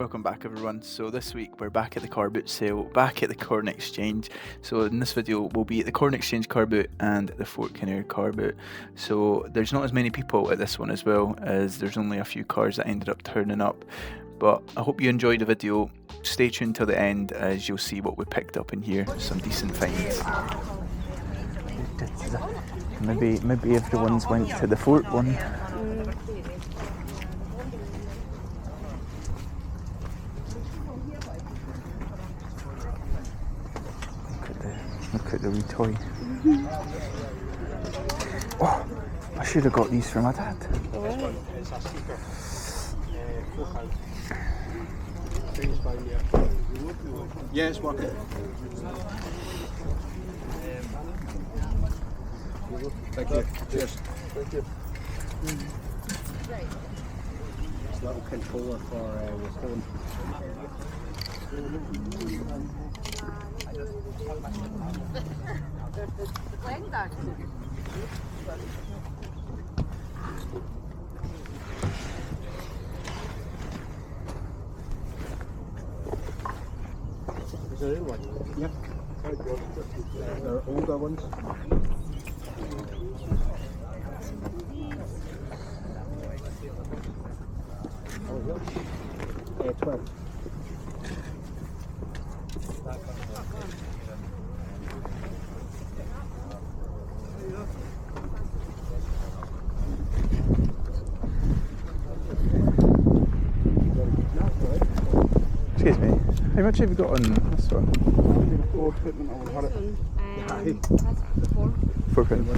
Welcome back everyone. So this week we're back at the Carboot sale, back at the Corn Exchange. So in this video we'll be at the Corn Exchange Carboot and the Fort Canary Carboot. So there's not as many people at this one as well, as there's only a few cars that ended up turning up. But I hope you enjoyed the video. Stay tuned till the end as you'll see what we picked up in here. Some decent finds. Maybe everyone's went to the Fort one. Look at the wee toy. Oh, I should have got these for my dad. Yeah, it's working. Thank you. Cheers. Thank you. It's a little controller for your phone. Is there one? Yeah. There are older ones. Oh, 12. Excuse me, how much have you got on this one? £4.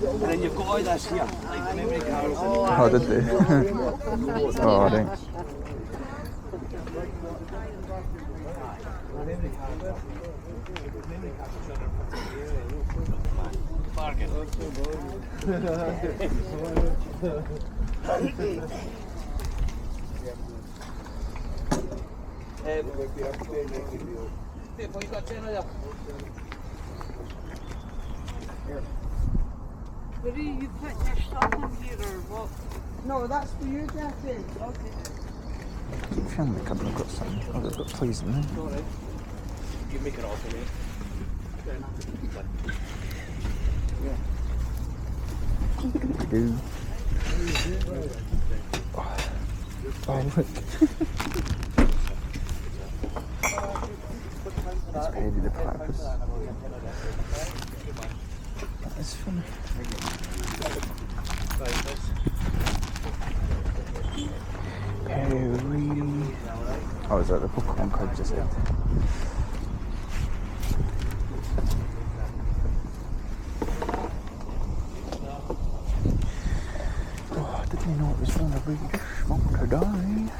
And then you've got all this here, like the memory cards. Oh, did they? Oh, thanks. Where are you putting your stuff in here or what? No, that's for you, Jackie. Okay. I feel like I've got something. Oh, they've got toys in there. Alright. You make it all for me. Do. Oh, look. It's paid the platypus. That's funny. Harry. Oh, is that the Pokemon card just said? Oh, I didn't know it was one of these small to die.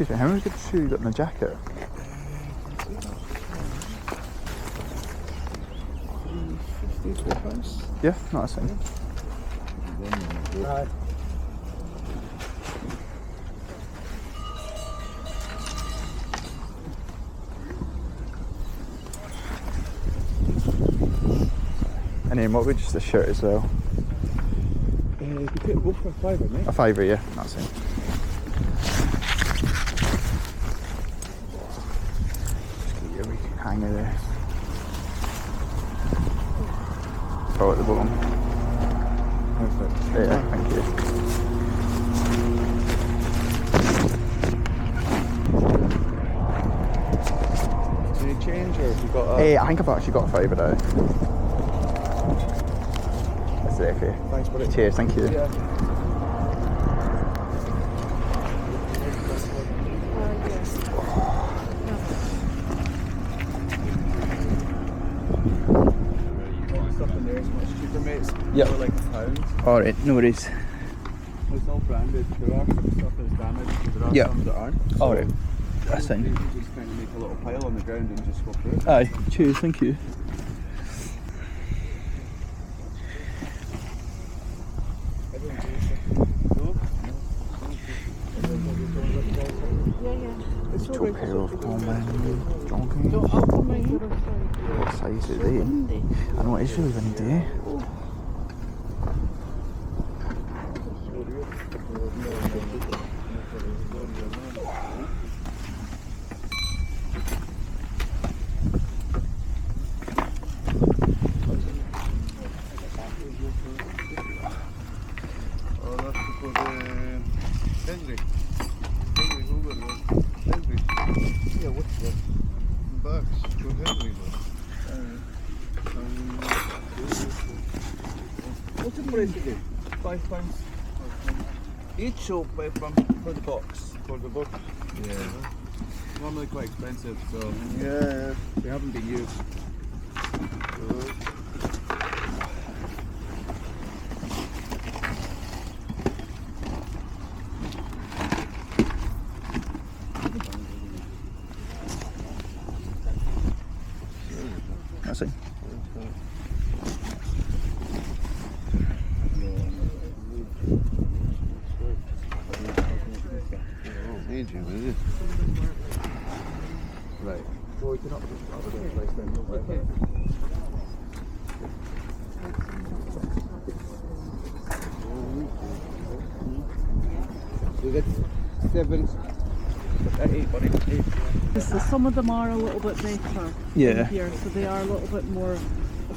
Excuse me, how many good shoe you got in the jacket? £54. Yeah, no, that's fine. Aye. And then what about just the shirt as well? You could get both for a £5, mate. A £5, yeah, that's it. Just get your wee hanger there. Oh, at the bottom. Perfect. Yeah, thank you. Any change, or have you got I think I've actually got a £5 now. That's it, okay. Thanks, buddy. Cheers, thank you. Yeah. Stuff in there is much cheaper, mate. Yep. For like £1. Alright, no worries. It's all branded. There are some stuff that's damaged, but there are Yep. some that aren't. So Alright, that's fine. you can just kind of make a little pile on the ground and just go through it. Aye, cheers, thank you. It's all Two right. pair of common jogging. I'll come right here, sorry. What size are they? I know it is really windy. Oh, that's because Henry Hoover was Henry. Yeah, what's that? Bucks to Henry. What's the price again? £5 each, so £5 for the box. For the box? Yeah. Normally quite expensive, so yeah, they haven't been used. That's it. Right. Well, we can up the price then. Okay. You get 7, 8, buddy. 8. So some of them are a little bit better Yeah. here, so they are a little bit more.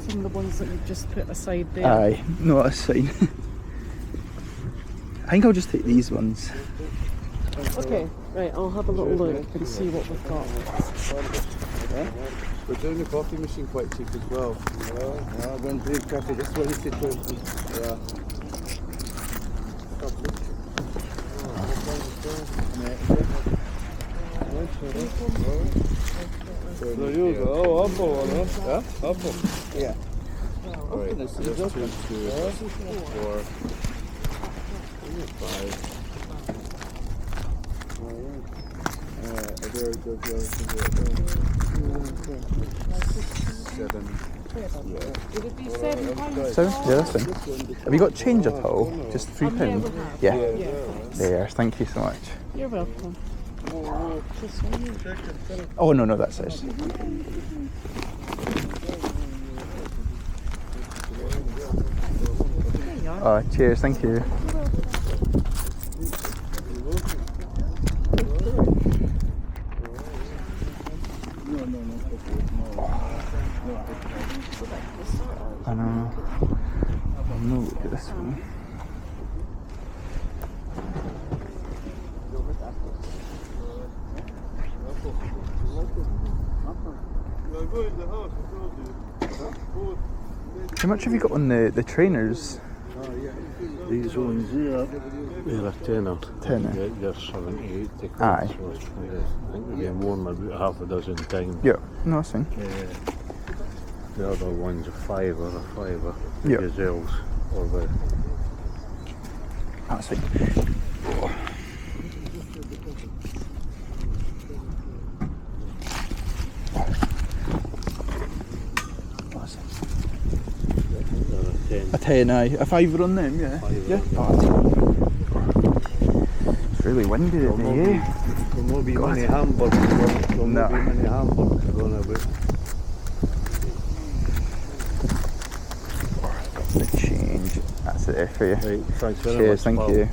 Some of the ones that we've just put aside there. Aye, no, that's fine. I think I'll just take these ones. Okay, right, I'll have a little look and see what we've got. Yeah? We're doing the coffee machine quite cheap as well. Yeah, I don't drink coffee. This is what you sit yeah. So you go. Oh, apple one, huh? Yeah, apple. Yeah. Alright, this is 2, 4, 5. There goes the other thing. 7. Would it be £7? So, yeah, that's fine. Have you got change at all? Just £3? Yeah. Yeah. There, thank you so much. You're welcome. Oh, no, no, that's it. Cheers, thank you. I know. No, look at this one. How much have you got on the trainers? These ones here, they're a tenner. Tenner. They're 7, 8. Aye. So I think we've been worn about half a dozen times. Yeah, no, that's fine. The other one's a £5 or a £5. Yeah. Gazelles or the That's fine. 10. A 10, aye. A fiver on them, yeah. Fiver. Yeah. Oh, it's really windy today, eh? There'll not be many hamburgers. There'll not be many hamburgers going about. Got the change. That's it there for you. Right, thanks very Cheers, much. thank pal. you.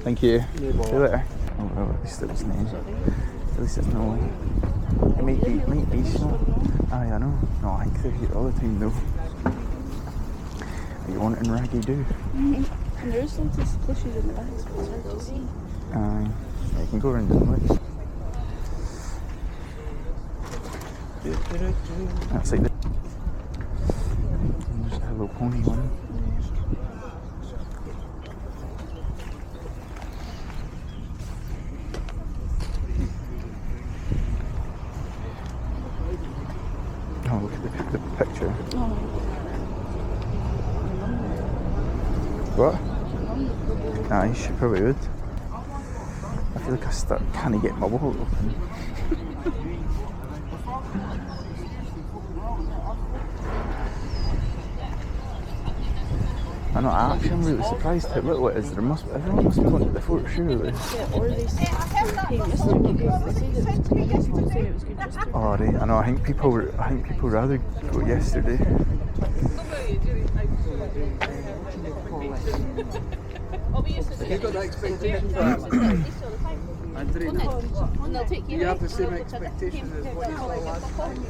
Thank you. See you later. Oh well, at least it was nice. At least it's no. It might be snow. Aye, I know. No, I think they're here all the time though. Are you wanting raggy do? And there is lots of splashes in the bags, but it's hard to see. Aye. Yeah, you can go around the lights. That's like the. There's a Hello Pony one. Oh, look at the picture. Oh. What? Aye, she probably would. I feel like I can't get my wallet open. I know, I'm really surprised how little it is. Everyone must be going to the fort, surely. Yeah, or they said came yesterday because they said it was good yesterday. It was good yesterday. Oh, right. I know. I think people rather go yesterday. You've got that expectation for us. You have the same expectation as what you saw last time.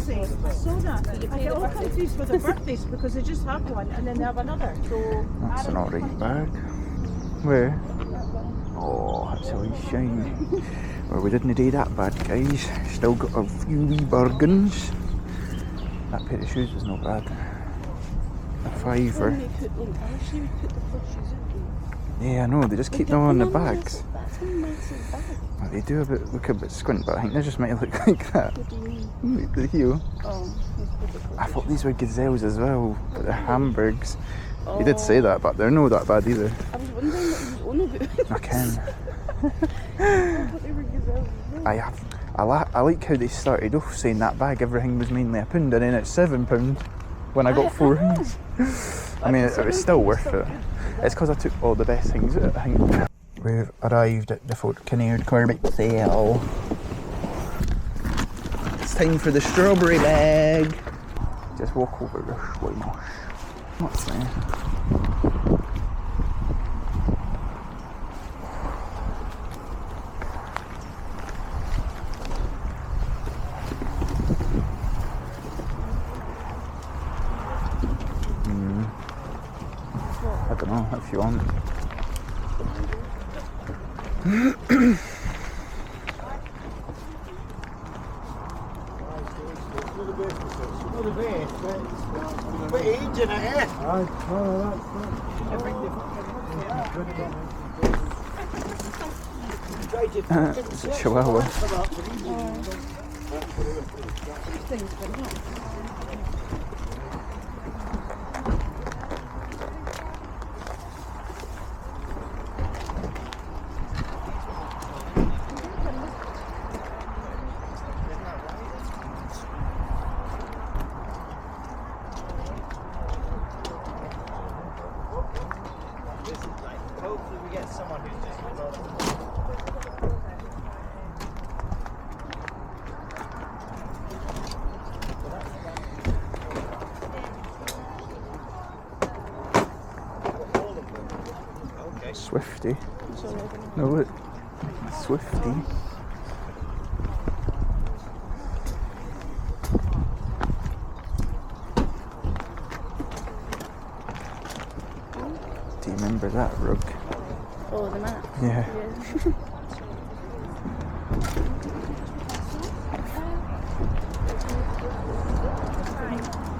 I saw that. I get all confused with their birthdays because they just have one and then they have another. So That's an alright bag. Where? Oh, that's a wee shine. Well, we didn't do that bad, guys. Still got a few wee bargains. That pair of shoes was not bad. A fiver. when they put, like, I wish they would put the plushies in. Yeah, I know. They just keep them on the bags. That's a massive bag. Well, they do look a bit squint, but I think they just might look like that. What do you mean? Look, the heel. Oh, I thought these were gazelles as well, but they're Hamburgs. He did say that, but they're not that bad either. I was wondering what he was on about. I can. I thought they were gazelles. I like how they started off saying that bag everything was mainly £1 and then it's £7 when I got 4 things. I mean, it was still worth it. It's because I took all the best things out, I think. We've arrived at the Fort Canary carbootsale. It's time for the strawberry bag. Just walk over this way now. What's there? I don't know if you want. It's a chihuahua. Hopefully we get someone who's just Swifty. No, look. Swifty. Do you remember that rug? Oh, the mat. Yeah.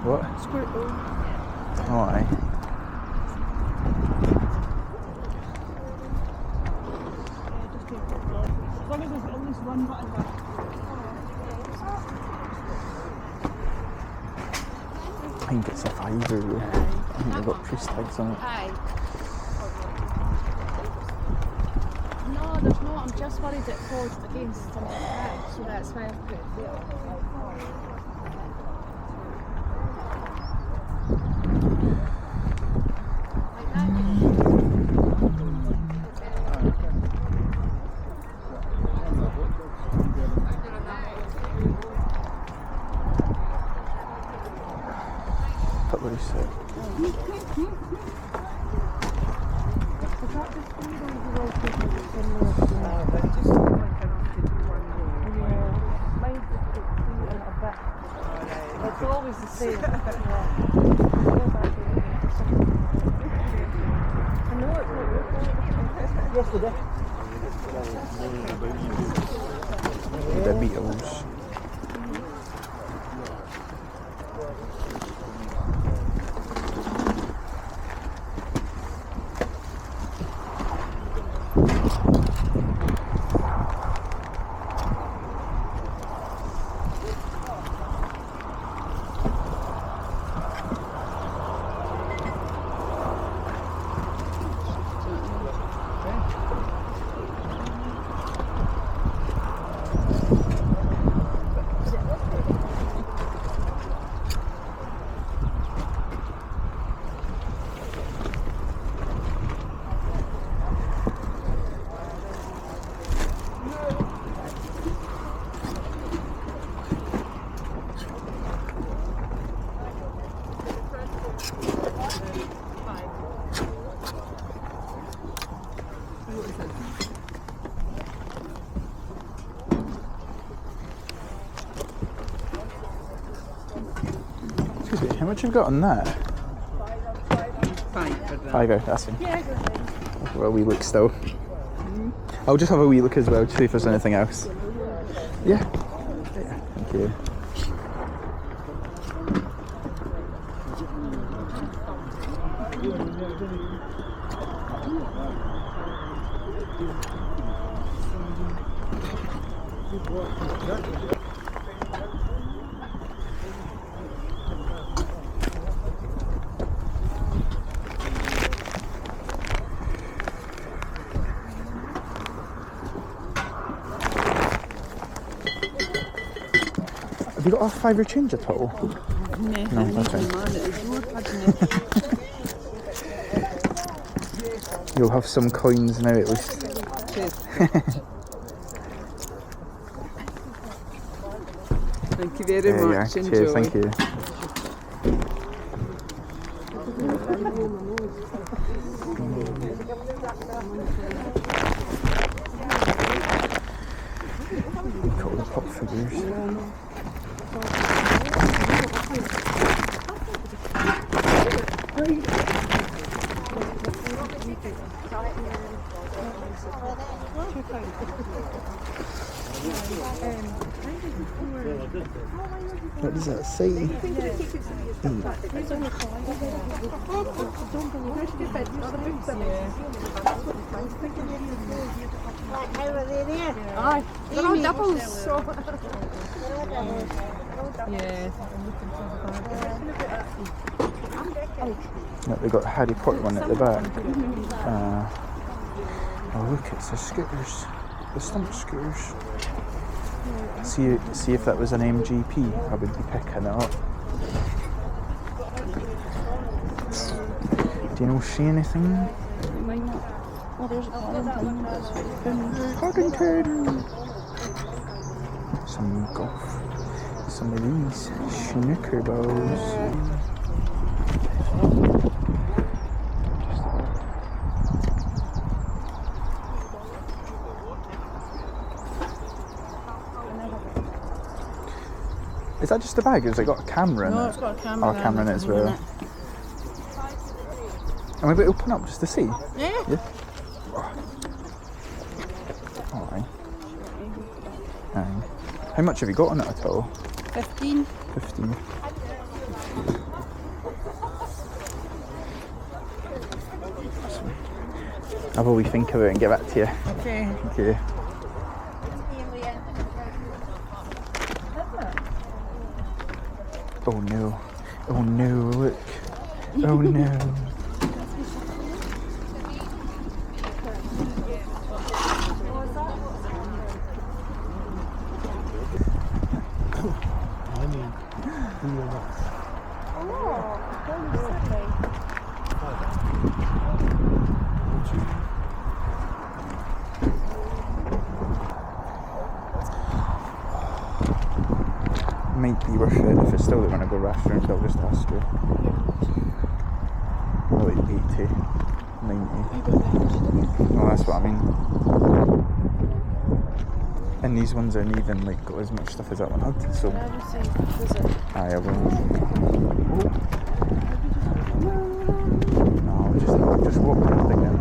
What? Squirtle. Oh, aye. As long as there's at least one button back. I think it's a fiver. I think they've got price tags on it. Aye. No, there's not. I'm just worried it falls against something else, so that's why I've put it there. Like that. Put what he said. It's always the same. I know it's not yesterday. The Beatles. Excuse me, how much have you got on that? £5, that's it. Yeah, go ahead. Have a wee look still. I'll just have a wee look as well to see if there's anything else. Yeah. Yeah, thank you. Have you got a £5 change at all? No, okay. You'll have some coins now at least. Thank you very much. Yeah. Enjoy. Cheers, thank you. Got all the pop figures. What does that say? Aye, they're all doubles. So. Yeah. Look, they've got Harry Potter one at the back. Oh look, it's the scooters. The stump scooters. See if that was an MGP, I would be picking it up. Do you know see anything? Oh, there's a Paddington! Some golf. Some of these snooker balls. Is that just a bag? Has it got a camera in it? No, it's got a camera. Oh, a camera in it as well. Am I able to open up just to see? Yeah. Yeah. Alright. How much have you got on it at all? 15. 15. Have a wee think of it and get back to you. Okay. Thank you. Oh no. Oh no, look. Oh no. Might be worth it. If it's still when I go restaurant, I'll just ask her. Like 80, 90. No, that's what I mean. And these ones aren't even like got as much stuff as that one had, so. Aye, I will. No, I'll just walk around again.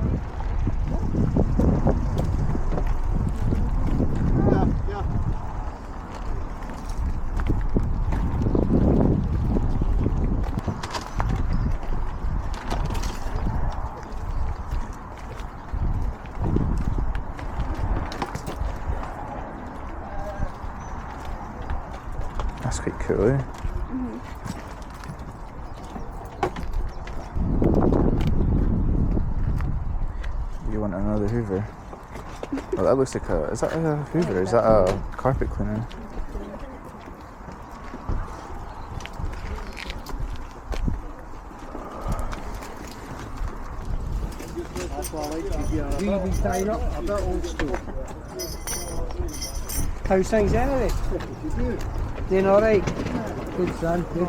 That's quite cool, eh? You want another Hoover? Oh, that looks like a... Is that a Hoover? Is that a carpet cleaner? Really tied up, a bit old school. How's things anyway? Doing alright? Good son, good.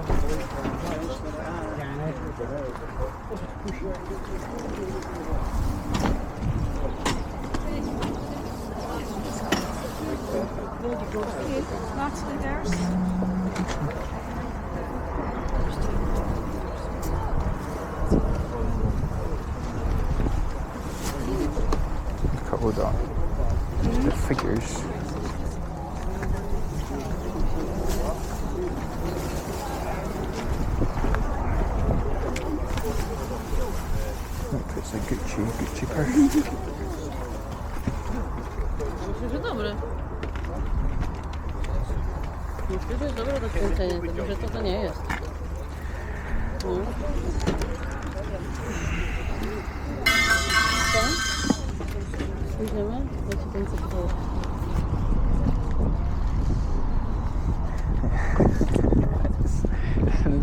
Hold on. The figures. Look, it's a Gucci purse. Myślę, że dobre. Myślę, że jest dobre do kręcenia, tylko że to nie jest. No. Co? Pójdziemy? Ja ci ten co podoba.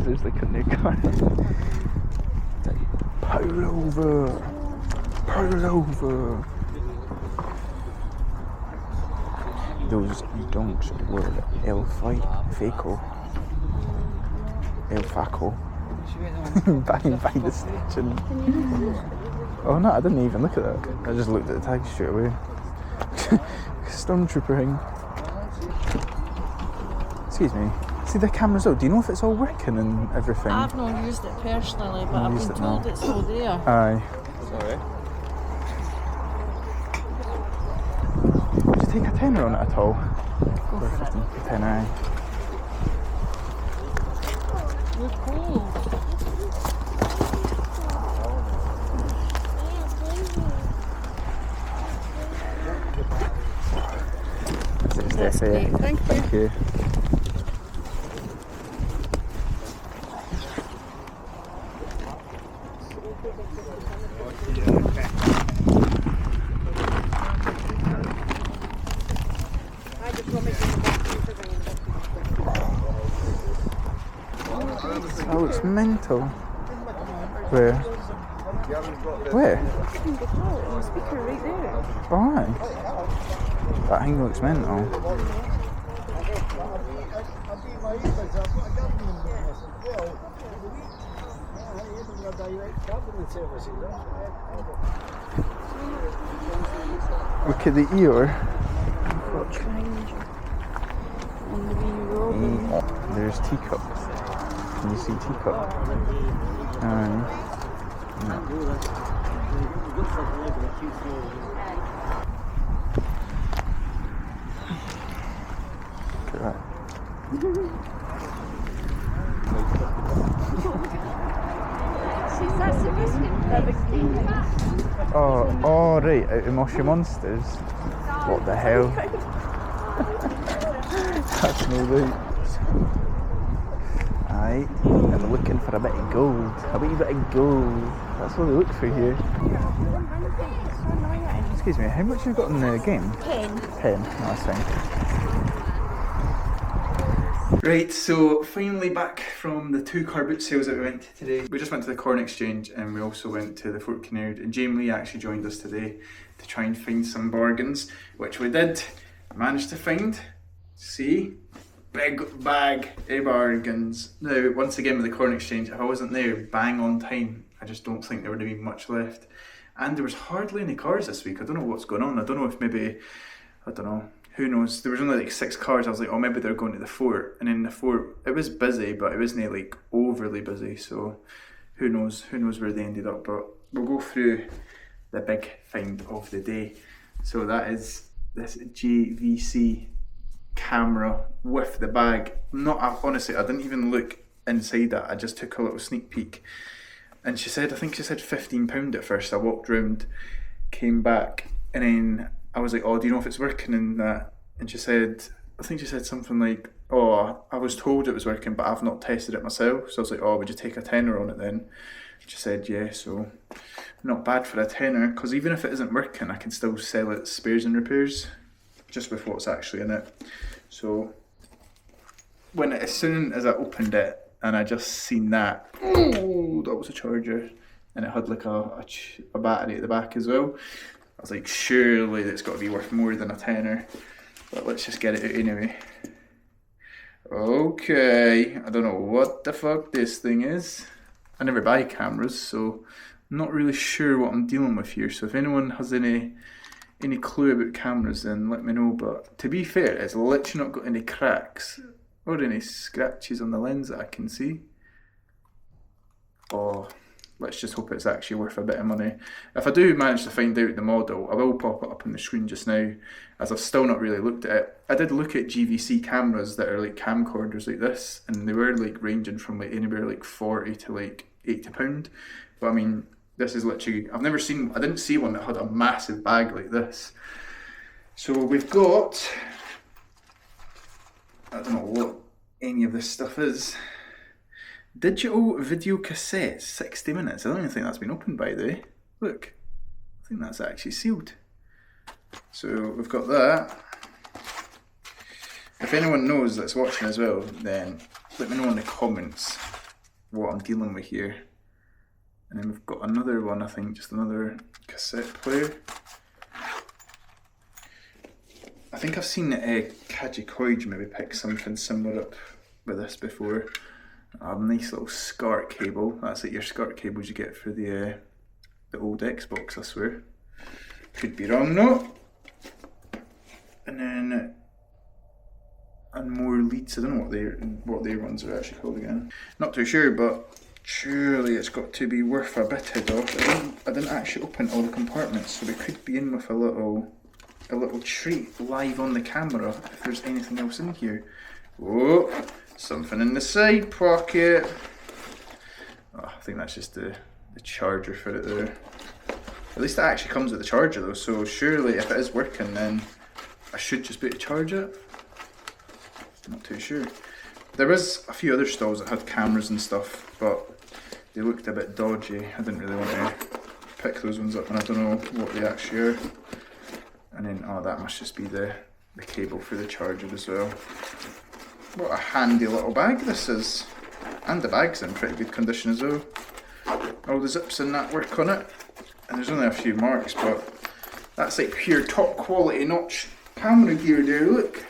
There's like a new car. Pull over! Pull over! Those donks were El Faco. El Faco. by the station. Oh no, I didn't even look at that. I just looked at the tag straight away. Stormtrooper thing. Excuse me. See the cameras out. Do you know if it's all working and everything? I've not used it personally, but I've been told it's all there. Aye. Sorry. Would you take a tenner on it at all? Go for it. A tenner, aye. You're cool. That's it. Thank you. Oh, it's mental. Where? Where? The speaker right there. Aye. That thing looks mental. Look at the ear. There's teacups. Can you see teacup? Look at that. Oh, right, out of Moshi Monsters. What the hell? That's no right. Aye, and looking for a bit of gold. A wee bit of gold. That's what we look for here. Excuse me, how much have you got in the game? 10. 10, no, that's fine. Right, so finally back from the 2 car boot sales that we went to today. We just went to the Corn Exchange and we also went to the Fort Canary. And Jamie Lee actually joined us today to try and find some bargains, which we did. Managed to find, see, big bag of bargains. Now, once again with the Corn Exchange, if I wasn't there bang on time, I just don't think there would have been much left. And there was hardly any cars this week. I don't know what's going on. I don't know if maybe, I don't know, who knows. There was only like 6 cars. I was like, oh, maybe they're going to the fort. And in the fort, it was busy, but it wasn't like overly busy. So who knows where they ended up. But we'll go through the big find of the day. So that is this JVC camera with the bag. Honestly, I didn't even look inside that. I just took a little sneak peek. And she said, I think she said £15 at first. I walked round, came back, and then I was like, oh, do you know if it's working in that? And she said, I think she said something like, oh, I was told it was working, but I've not tested it myself. So I was like, oh, would you take a tenner on it then? She said, yeah, so not bad for a tenner, because even if it isn't working, I can still sell it spares and repairs, just with what's actually in it. So as soon as I opened it, and I just seen that, oh, that was a charger, and it had like a battery at the back as well. I was like, surely that's got to be worth more than a tenner, but let's just get it out anyway. Okay, I don't know what the fuck this thing is. I never buy cameras, so I'm not really sure what I'm dealing with here. So if anyone has any clue about cameras, then let me know. But to be fair, it's literally not got any cracks or any scratches on the lens that I can see. Oh, let's just hope it's actually worth a bit of money. If I do manage to find out the model, I will pop it up on the screen just now, as I've still not really looked at it. I did look at GVC cameras that are like camcorders like this, and they were like ranging from like anywhere like 40 to like £80. But I mean, this is literally, I didn't see one that had a massive bag like this. So we've got, I don't know what any of this stuff is. Digital video cassettes, 60 minutes. I don't even think that's been opened, by the way. Look, I think that's actually sealed. So we've got that. If anyone knows that's watching as well, then let me know in the comments what I'm dealing with here. And then we've got another one, I think, just another cassette player. I think I've seen Kajikoij maybe pick something similar up with this before. A nice little SCART cable. That's like your SCART cables you get for the old Xbox, I swear. Could be wrong though. And then and more leads. I don't know what their ones are actually called again. Not too sure, but surely it's got to be worth a bit of dough. I didn't actually open all the compartments, so we could be in with a little treat live on the camera if there's anything else in here. Oh, something in the side pocket. Oh, I think that's just the charger for it there. At least it actually comes with the charger though, so surely if it is working then I should just be able to charge it. Not too sure. There was a few other stalls that had cameras and stuff, but they looked a bit dodgy. I didn't really want to pick those ones up, and I don't know what they actually are. And then, oh, that must just be the cable for the charger as well. What a handy little bag this is. And the bag's in pretty good condition as well. All the zips and that work on it. And there's only a few marks, but that's like pure top quality notch camera gear there, look.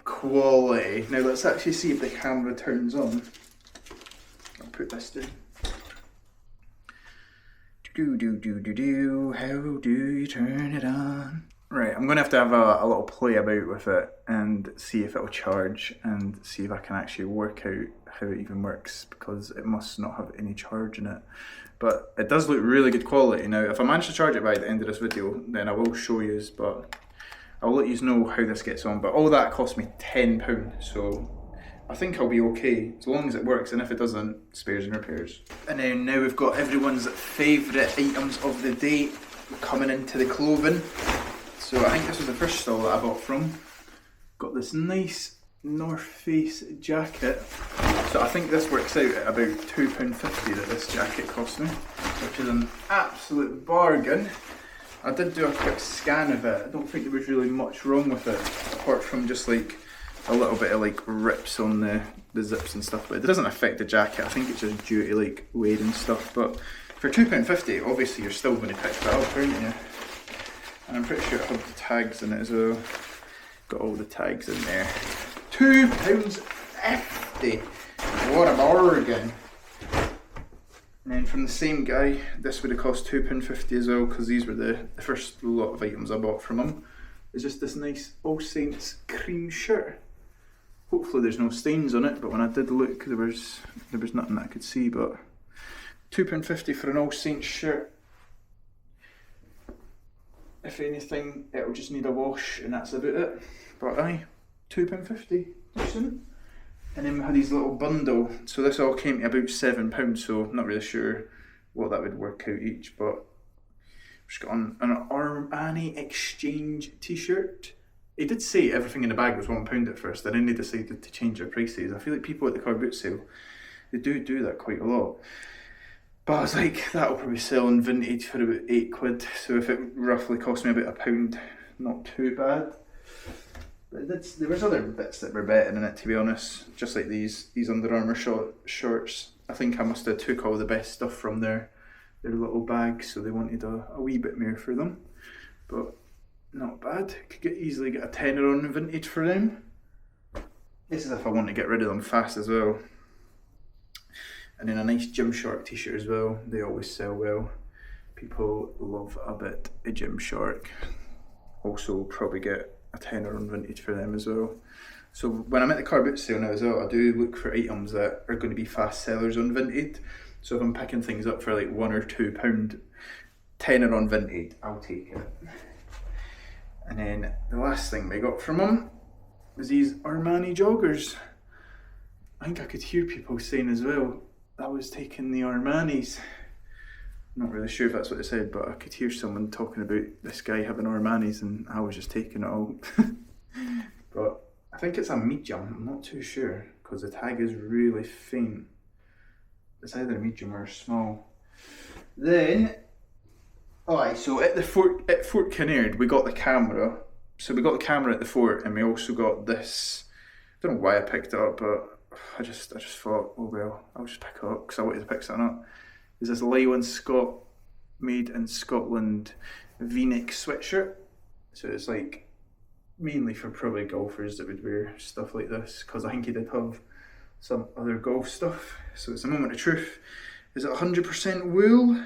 Quality. Now let's actually see if the camera turns on. I'll put this down. How do you turn it on? Right, I'm gonna have to have a little play about with it and see if it'll charge and see if I can actually work out how it even works, because it must not have any charge in it. But it does look really good quality. Now, if I manage to charge it by the end of this video, then I will show you, but I'll let you know how this gets on. But all that cost me £10, so I think I'll be okay as long as it works, and if it doesn't, spares and repairs. And then now we've got everyone's favourite items of the day coming into the clothing. So I think this was the first stall that I bought from. Got this nice North Face jacket. So I think this works out at about £2.50 that this jacket cost me, which is an absolute bargain. I did do a quick scan of it. I don't think there was really much wrong with it, apart from just like a little bit of like rips on the zips and stuff, but it doesn't affect the jacket. I think it's just due to like weight and stuff, but for £2.50, obviously you're still going to pick that up, aren't you? And I'm pretty sure it had the tags in it as well. Got all the tags in there. £2.50. What a bargain. And then from the same guy, this would have cost £2.50 as well, because these were the first lot of items I bought from him. It's just this nice All Saints cream shirt. Hopefully there's no stains on it, but when I did look, there was nothing that I could see. But £2.50 for an All Saints shirt. If anything, it'll just need a wash, and that's about it. But aye, £2.50, decent. And then we had these little bundle. So this all came to about £7, so I'm not really sure what that would work out each, but just got on an Armani Exchange t-shirt. He did say everything in the bag was £1 at first, and then they decided to change their prices. I feel like people at the car boot sale, they do that quite a lot. But I was like, that'll probably sell on Vinted for about £8. So if it roughly cost me about £1, not too bad. But there was other bits that were better in it, to be honest. Just like these Under Armour shorts. I think I must have took all the best stuff from their little bag, so they wanted a wee bit more for them. But not bad. Could easily get a tenner on Vinted for them. This is if I want to get rid of them fast as well. And then a nice Gymshark t-shirt as well. They always sell well. People love a bit of Gymshark. Also probably get a tenner on Vinted for them as well. So when I'm at the car boot sale now as well, I do look for items that are going to be fast sellers on Vinted. So if I'm picking things up for like £1 or £2, tenner on Vinted, I'll take it. And then the last thing we got from them was these Armani joggers. I think I could hear people saying as well, I was taking the Armanis. I'm not really sure if that's what they said, but I could hear someone talking about this guy having Armanis and I was just taking it all. But I think it's a medium, I'm not too sure, because the tag is really faint. It's either a medium or a small. Then, alright, so at Fort Canary we got the camera. So we got the camera at the fort, and we also got this. I don't know why I picked it up, but I just thought, oh well, I'll just pick it up because I wanted to pick something up. There's this Leyland Scott made in Scotland V-neck sweatshirt. So it's like mainly for probably golfers that would wear stuff like this, because I think he did have some other golf stuff. So it's a moment of truth. Is it 100% wool?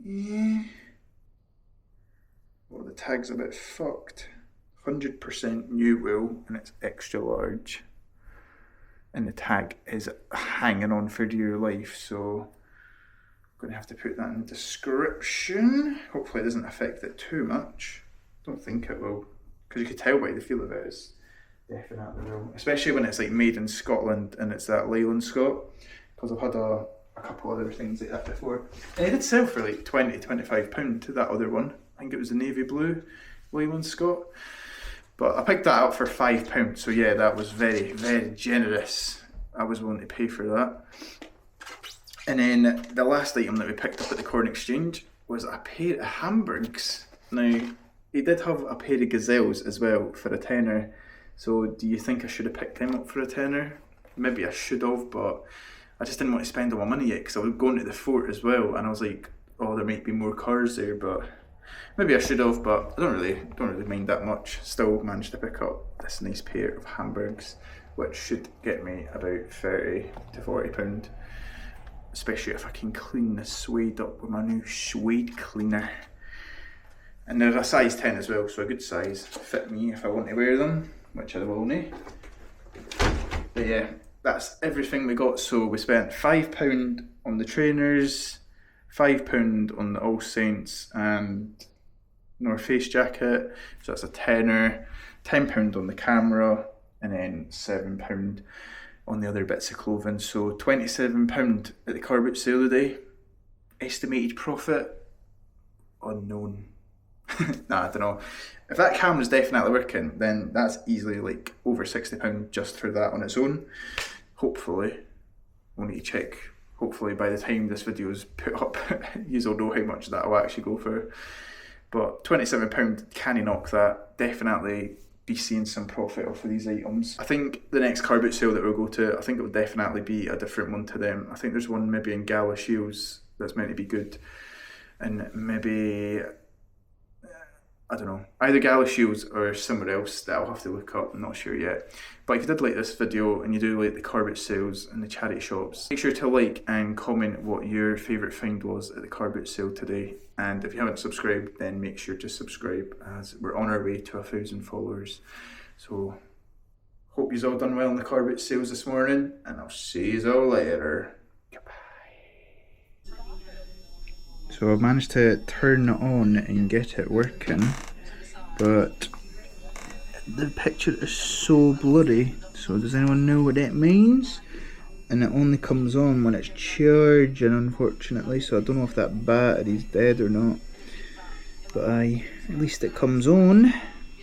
Yeah. Well, the tag's a bit fucked. 100% new wool, and it's extra large. And the tag is hanging on for dear life, so I'm going to have to put that in the description. Hopefully it doesn't affect it too much. Don't think it will, because you can tell by the feel of it, it's definitely will. Especially when it's like made in Scotland and it's that Leyland Scott, because I've had a couple other things like that before. And it did sell for like £20-25 to that other one. I think it was the navy blue Leyland Scott. But I picked that up for £5, so yeah, that was very, very generous. I was willing to pay for that. And then the last item that we picked up at the Corn Exchange was a pair of Hamburgs. Now, he did have a pair of Gazelles as well for a tenner. So do you think I should have picked them up for a tenner? Maybe I should have, but I just didn't want to spend all my money yet, because I was going to the fort as well, and I was like, oh, there might be more cars there, but maybe I should have, but I don't really mind that much. Still managed to pick up this nice pair of Hamburgs, which should get me about £30 to £40, especially if I can clean the suede up with my new suede cleaner. And they're a size 10 as well, so a good size, fit me if I want to wear them, which I will need. But yeah, that's everything we got. So we spent £5 on the trainers, £5 on the All Saints and North Face jacket, so that's a tenner, £10 on the camera, and then £7 on the other bits of clothing. So £27 at the car boot sale today. Estimated profit unknown. Nah, I don't know. If that camera's definitely working, then that's easily like over £60 just for that on its own. Hopefully, we'll need to check. Hopefully by the time this video is put up, you'll know how much that will actually go for. But £27, can you knock that? Definitely be seeing some profit off of these items. I think the next car boot sale that we'll go to, I think it will definitely be a different one to them. I think there's one maybe in Gala Shields that's meant to be good. And maybe, I don't know, either Gala Shields or somewhere else that I'll have to look up, I'm not sure yet. But if you did like this video and you do like the car boot sales and the charity shops, make sure to like and comment what your favourite find was at the car boot sale today. And if you haven't subscribed, then make sure to subscribe, as we're on our way to 1,000 followers. So, hope you've all done well in the car boot sales this morning, and I'll see you all later. Goodbye. So I've managed to turn it on and get it working, but the picture is so blurry. So does anyone know what that means? And it only comes on when it's charging, unfortunately, so I don't know if that battery's dead or not. But at least it comes on.